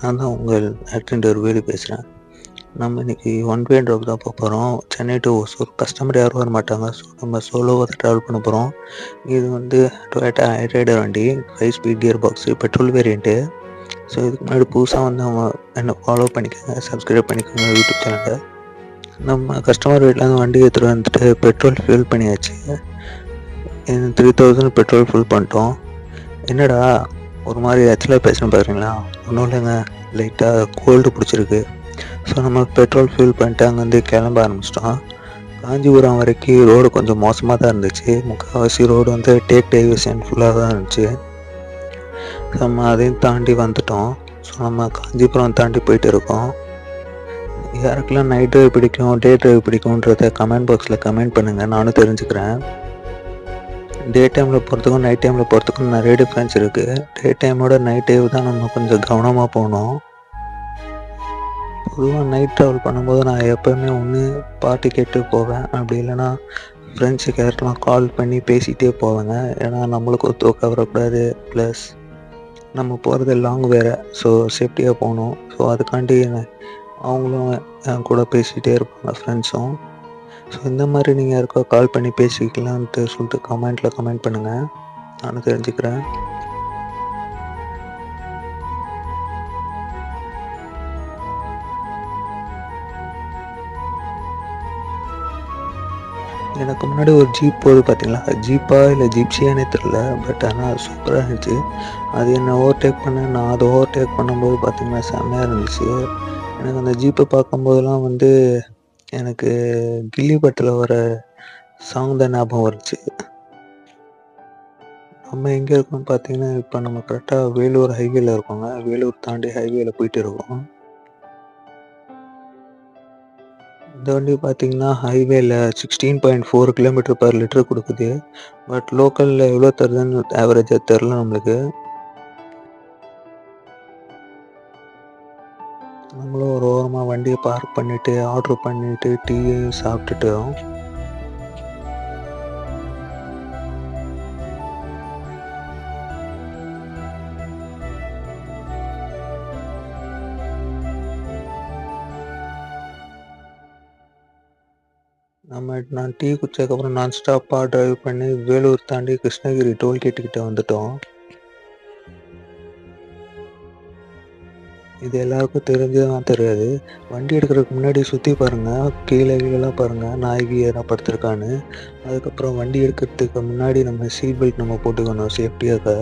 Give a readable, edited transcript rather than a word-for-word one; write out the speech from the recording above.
நான் தான் உங்கள் அட்டெண்டர் வேலு பேசுகிறேன். நம்ம இன்னைக்கு ஒன் வே ட்ராப் தான் போகிறோம். சென்னை டு ஓசூர். கஸ்டமர் யாரும் வர மாட்டாங்க. ஸோ நம்ம சோலோவாக தான் ட்ராவல் பண்ண போகிறோம். இது வந்து டொயோட்டா ஹைரைடர் வண்டி, 5 speed gear box, petrol variant. So இதுக்கு முன்னாடி புதுசாக வந்து அவங்க என்ன ஃபாலோ பண்ணிக்கோங்க, சப்ஸ்கிரைப் பண்ணிக்கோங்க யூடியூப் சேனலை. நம்ம கஸ்டமர் வீட்டிலேருந்து வண்டி எடுத்துகிட்டு வந்துட்டு பெட்ரோல் ஃபில் பண்ணியாச்சு. 3000 பெட்ரோல் ஃபுல் பண்ணிட்டோம். என்னடா ஒரு மாதிரி ஆக்சுவலாக பேசணும் பாருங்களா? ஒன்றும் இல்லைங்க, லைட்டாக கோல்டு பிடிச்சிருக்கு. ஸோ நம்ம பெட்ரோல் ஃபில் பண்ணிட்டு அங்கேருந்து கிளம்ப ஆரம்பிச்சிட்டோம். காஞ்சிபுரம் வரைக்கும் ரோடு கொஞ்சம் மோசமாக தான் இருந்துச்சு. முக்கால்வாசி ரோடு வந்து டேக் டைவர்ஷன் ஃபுல்லாக தான் இருந்துச்சு. நம்ம அதையும் தாண்டி வந்துட்டோம். ஸோ நம்ம காஞ்சிபுரம் தாண்டி போயிட்டு இருக்கோம். யாருக்கெல்லாம் நைட் ட்ரைவ் பிடிக்கும், டே ட்ரைவ் பிடிக்கும்ன்றத கமெண்ட் பாக்ஸில் கமெண்ட் பண்ணுங்கள், நானும் தெரிஞ்சுக்கிறேன். டே டைமில் போகிறதுக்கும் நைட் டைமில் போகிறதுக்கும் நிறைய டிஃப்ரென்ஸ் இருக்குது. டே டைமோட நைட் டைவ் தான் நம்ம கொஞ்சம் கவனமாக போகணும். பொதுவாக நைட் ட்ராவல் பண்ணும்போது நான் எப்போவுமே ஒன்று பாட்டு கேட்டு போவேன், அப்படி இல்லைன்னா ஃப்ரெண்ட்ஸுக்கு யாருக்கெல்லாம் கால் பண்ணி பேசிகிட்டே போவேங்க. ஏன்னா நம்மளுக்கும் தூக்கம் வரக்கூடாது, ப்ளஸ் நம்ம போகிறது லாங் வேறு. ஸோ சேஃப்டியாக போகணும். ஸோ அதுக்காண்டி அவங்களும் என் கூட பேசிகிட்டே இருப்பாங்க, ஃப்ரெண்ட்ஸும். ஸோ இந்த மாதிரி நீங்கள் யாருக்கா கால் பண்ணி பேசிக்கலான்ட்டு சொல்லிட்டு கமெண்ட் பண்ணுங்கள், நானும் தெரிஞ்சுக்கிறேன். எனக்கு முன்னாடி ஒரு ஜீப் போகுது பார்த்தீங்களா? ஜீப்பா இல்லை ஜிப்சியானே தெரில, பட் ஆனால் சூப்பராக இருந்துச்சு. அது என்னை ஓவர்டேக் பண்ண, நான் அதை ஓவர்டேக் பண்ணும்போது பார்த்திங்கன்னா செம்மையாக இருந்துச்சு. எனக்கு அந்த ஜீப்பை பார்க்கும்போதெல்லாம் வந்து எனக்கு கில்லி படத்தில் வர சாங் தான் ஞாபகம் வந்துச்சு. நம்ம எங்கே இருக்கோம்னு பார்த்தீங்கன்னா, இப்போ நம்ம கரெக்டாக வேலூர் ஹைவேல இருக்கோங்க. வேலூர் தாண்டி ஹைவேல போயிட்டு இருக்கோம். இந்த வண்டி பார்த்தீங்கன்னா ஹைவேல 16.4 km/லிட்டர் கொடுக்குது. பட் லோக்கலில் எவ்வளோ தருதுன்னு ஆவரேஜாக தெரில நம்மளுக்கு. நம்மளும் ஒரு ஓரமாக வண்டியை பார்க் பண்ணிவிட்டு ஆர்டர் பண்ணிவிட்டு டீ சாப்பிட்டுட்டோம். நான் டீ குடிச்சதுக்கப்புறம் நான் ஸ்டாப்பாக டிரைவ் பண்ணி வேலூர் தாண்டி கிருஷ்ணகிரி டோல்கேட்டுக்கிட்ட வந்துட்டோம். இது எல்லாருக்கும் தெரிஞ்சதான் தெரியாது. வண்டி எடுக்கிறதுக்கு முன்னாடி சுற்றி பாருங்கள், கீழெல்லாம் பாருங்கள், நாய்க்கு எதனா படுத்திருக்கான்னு. அதுக்கப்புறம் வண்டி எடுக்கிறதுக்கு முன்னாடி நம்ம சீட் பெல்ட் நம்ம போட்டுக்கணும் சேஃப்டியாக.